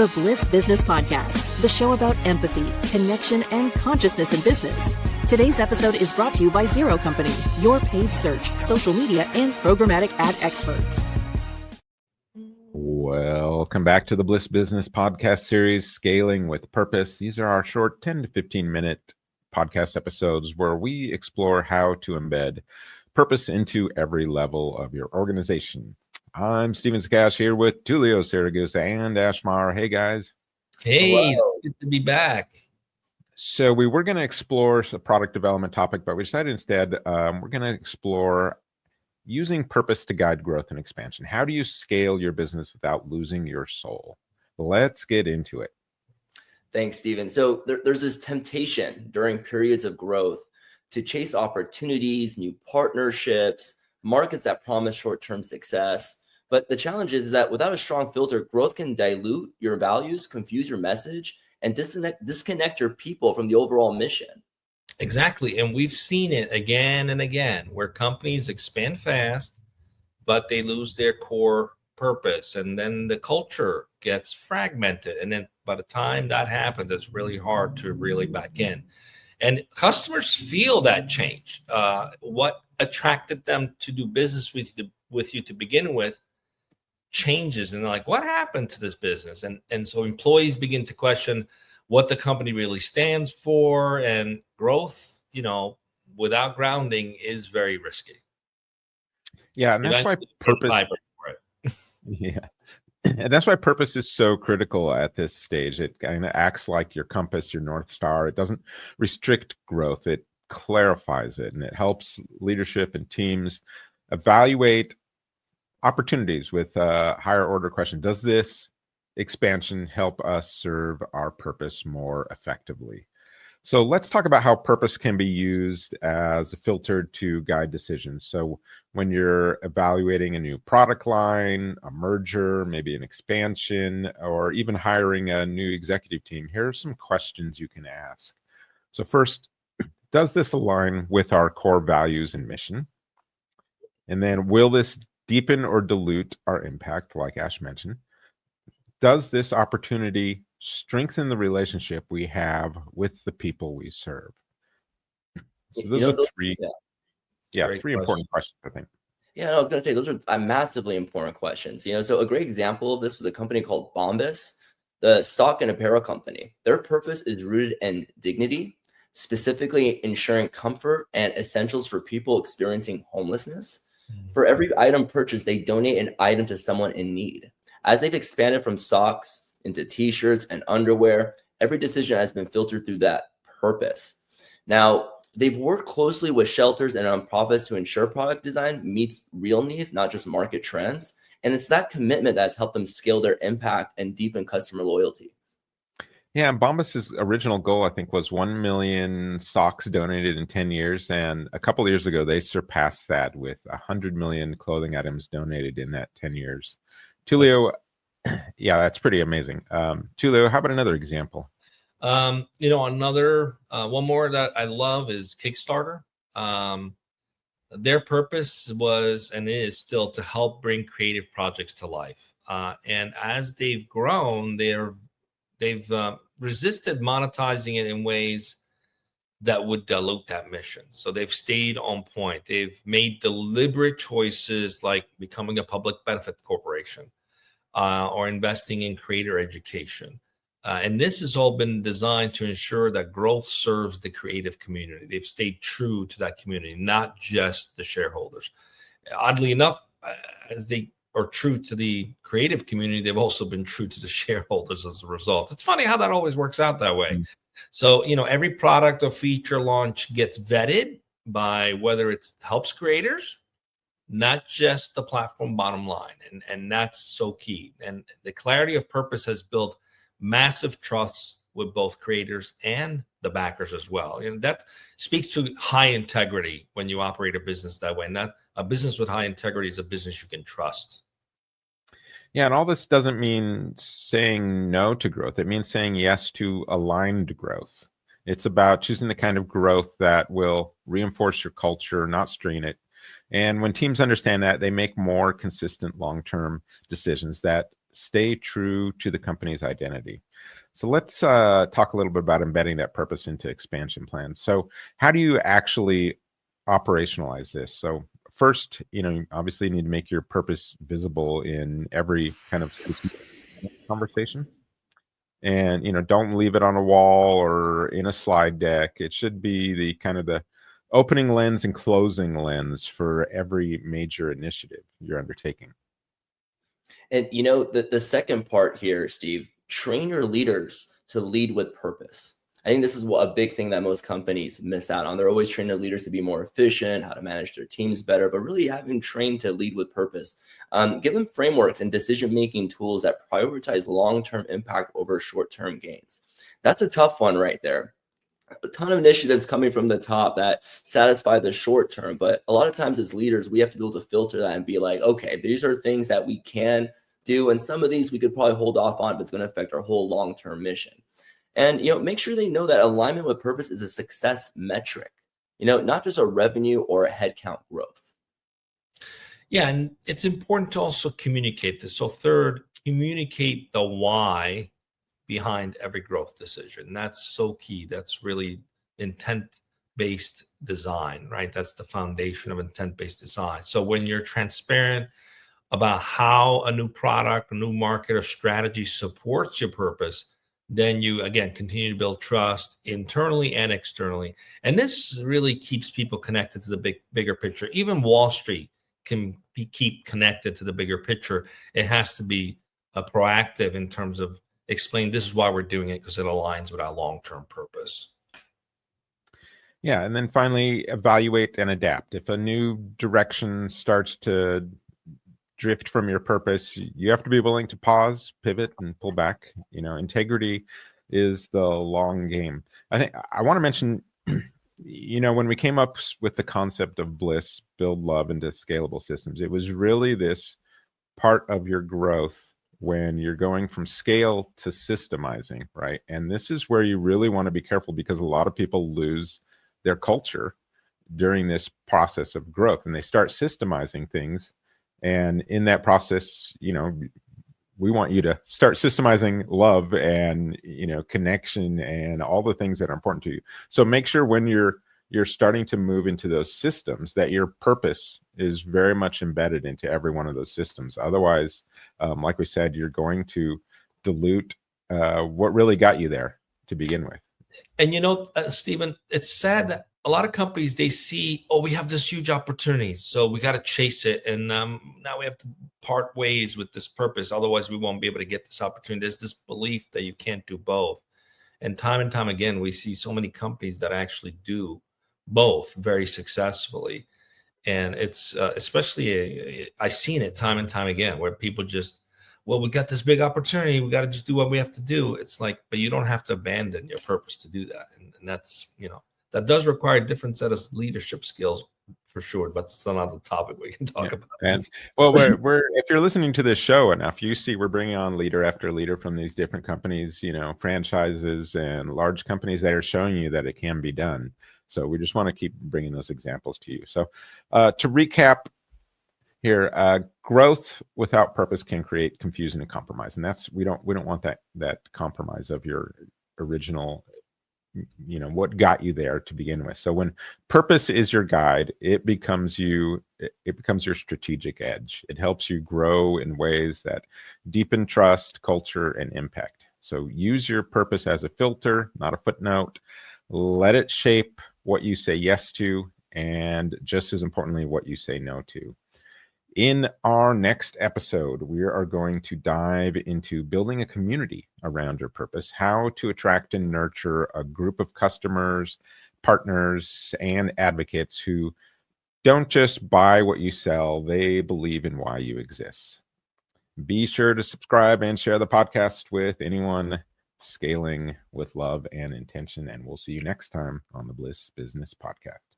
the Bliss Business Podcast, the show about empathy, connection, and consciousness in business. Today's episode is brought to you by Zero Company, your paid search, social media, and programmatic ad experts. Welcome back to the Bliss Business Podcast series, Scaling with Purpose. These are our short 10 to 15 minute podcast episodes where we explore how to embed purpose into every level of your organization. I'm Steven Sakach here with Tullio, Siragusa, and Maher. Hey, guys. Hey, it's good to be back. So we were going to explore a product development topic, but we decided instead we're going to explore using purpose to guide growth and expansion. How do you scale your business without losing your soul? Let's get into it. Thanks, Steven. So there's this temptation during periods of growth to chase opportunities, new partnerships, markets that promise short-term success. But the challenge is that without a strong filter, growth can dilute your values, confuse your message, and disconnect your people from the overall mission. Exactly. And we've seen it again and again where companies expand fast, but they lose their core purpose. And then the culture gets fragmented. And then by the time that happens, it's really hard to really back in. And customers feel that change. What attracted them to do business with you to begin with changes. And they're like, what happened to this business? And so employees begin to question what the company really stands for, and growth, without grounding is very risky. Yeah. And that's why purpose. Yeah. And that's why purpose is so critical at this stage. It kind of acts like your compass, your North Star. It doesn't restrict growth. It clarifies it, and it helps leadership and teams evaluate opportunities with a higher order question. Does this expansion help us serve our purpose more effectively? So let's talk about how purpose can be used as a filter to guide decisions. So when you're evaluating a new product line, a merger, maybe an expansion, or even hiring a new executive team, here are some questions you can ask. So first, does this align with our core values and mission? And then will this deepen or dilute our impact, like Ash mentioned? Does this opportunity strengthen the relationship we have with the people we serve? So those are three important questions, I think. Yeah, I was going to say those are massively important questions. So a great example of this was a company called Bombas, the stock and apparel company. Their purpose is rooted in dignity, specifically ensuring comfort and essentials for people experiencing homelessness. For every item purchased, they donate an item to someone in need. As they've expanded from socks into t-shirts and underwear, every decision has been filtered through that purpose. Now, they've worked closely with shelters and nonprofits to ensure product design meets real needs, not just market trends. And it's that commitment that's helped them scale their impact and deepen customer loyalty. Yeah, and Bombas' original goal, I think, was 1 million socks donated in 10 years. And a couple of years ago, they surpassed that with 100 million clothing items donated in that 10 years. Tullio, yeah, that's pretty amazing. Tullio, how about another example? Another one more that I love is Kickstarter. Their purpose was and is still to help bring creative projects to life. And as they've grown, they've resisted monetizing it in ways that would dilute that mission. So they've stayed on point. They've made deliberate choices like becoming a public benefit corporation or investing in creator education. And this has all been designed to ensure that growth serves the creative community. They've stayed true to that community, not just the shareholders. Oddly enough, as they are true to the creative community, they've also been true to the shareholders as a result. It's funny how that always works out that way. So, every product or feature launch gets vetted by whether it helps creators, not just the platform bottom line. And that's so key. And the clarity of purpose has built massive trust with both creators and the backers as well. And that speaks to high integrity when you operate a business that way. And that a business with high integrity is a business you can trust. Yeah, and all this doesn't mean saying no to growth. It means saying yes to aligned growth. It's about choosing the kind of growth that will reinforce your culture, not strain it. And when teams understand that, they make more consistent long-term decisions that stay true to the company's identity. So let's talk a little bit about embedding that purpose into expansion plans. So how do you actually operationalize this? So first, obviously you need to make your purpose visible in every kind of conversation. And, don't leave it on a wall or in a slide deck. It should be the kind of the opening lens and closing lens for every major initiative you're undertaking. And, the second part here, Steve, train your leaders to lead with purpose. I think this is a big thing that most companies miss out on. They're always training their leaders to be more efficient, how to manage their teams better, but really having trained to lead with purpose. Give them frameworks and decision-making tools that prioritize long-term impact over short-term gains. That's a tough one right there. A ton of initiatives coming from the top that satisfy the short term, but a lot of times as leaders, we have to be able to filter that and be like, okay, these are things that we can do, and some of these we could probably hold off on, but it's going to affect our whole long-term mission. And, make sure they know that alignment with purpose is a success metric, not just a revenue or a headcount growth. Yeah. And it's important to also communicate this. So third, communicate the why behind every growth decision. That's so key. That's really intent-based design, right? That's the foundation of intent-based design. So when you're transparent about how a new product, a new market, or strategy supports your purpose, then you, again, continue to build trust internally and externally. And this really keeps people connected to the bigger picture. Even Wall Street can keep connected to the bigger picture. It has to be proactive in terms of explain this is why we're doing it, because it aligns with our long-term purpose. Yeah. And then finally, evaluate and adapt. If a new direction starts to drift from your purpose, you have to be willing to pause, pivot, and pull back. Integrity is the long game. I think I want to mention, when we came up with the concept of Bliss, build love into scalable systems, it was really this part of your growth when you're going from scale to systemizing, right? And this is where you really want to be careful, because a lot of people lose their culture during this process of growth, and they start systemizing things. And in that process, we want you to start systemizing love and, connection and all the things that are important to you. So make sure when you're starting to move into those systems that your purpose is very much embedded into every one of those systems. Otherwise, like we said, you're going to dilute what really got you there to begin with. And, Stephen, it's sad that a lot of companies, they see, we have this huge opportunity, so we got to chase it. And now we have to part ways with this purpose. Otherwise, we won't be able to get this opportunity. There's this belief that you can't do both. And time again, we see so many companies that actually do both very successfully. And it's especially, I've seen it time and time again, where people just, we got this big opportunity, we got to just do what we have to do. It's like, but you don't have to abandon your purpose to do that. And that's, that does require a different set of leadership skills for sure, but it's another topic we can talk about. And we're if you're listening to this show enough, you see we're bringing on leader after leader from these different companies, franchises and large companies that are showing you that it can be done. So we just want to keep bringing those examples to you. So to recap here, growth without purpose can create confusion and compromise, and that's we don't want that compromise of your original, what got you there to begin with. So when purpose is your guide, it becomes your strategic edge. It helps you grow in ways that deepen trust, culture, and impact. So use your purpose as a filter, not a footnote. Let it shape what you say yes to, and just as importantly, what you say no to. In our next episode, we are going to dive into building a community around your purpose, how to attract and nurture a group of customers, partners, and advocates who don't just buy what you sell, they believe in why you exist. Be sure to subscribe and share the podcast with anyone scaling with love and intention, and we'll see you next time on the Bliss Business Podcast.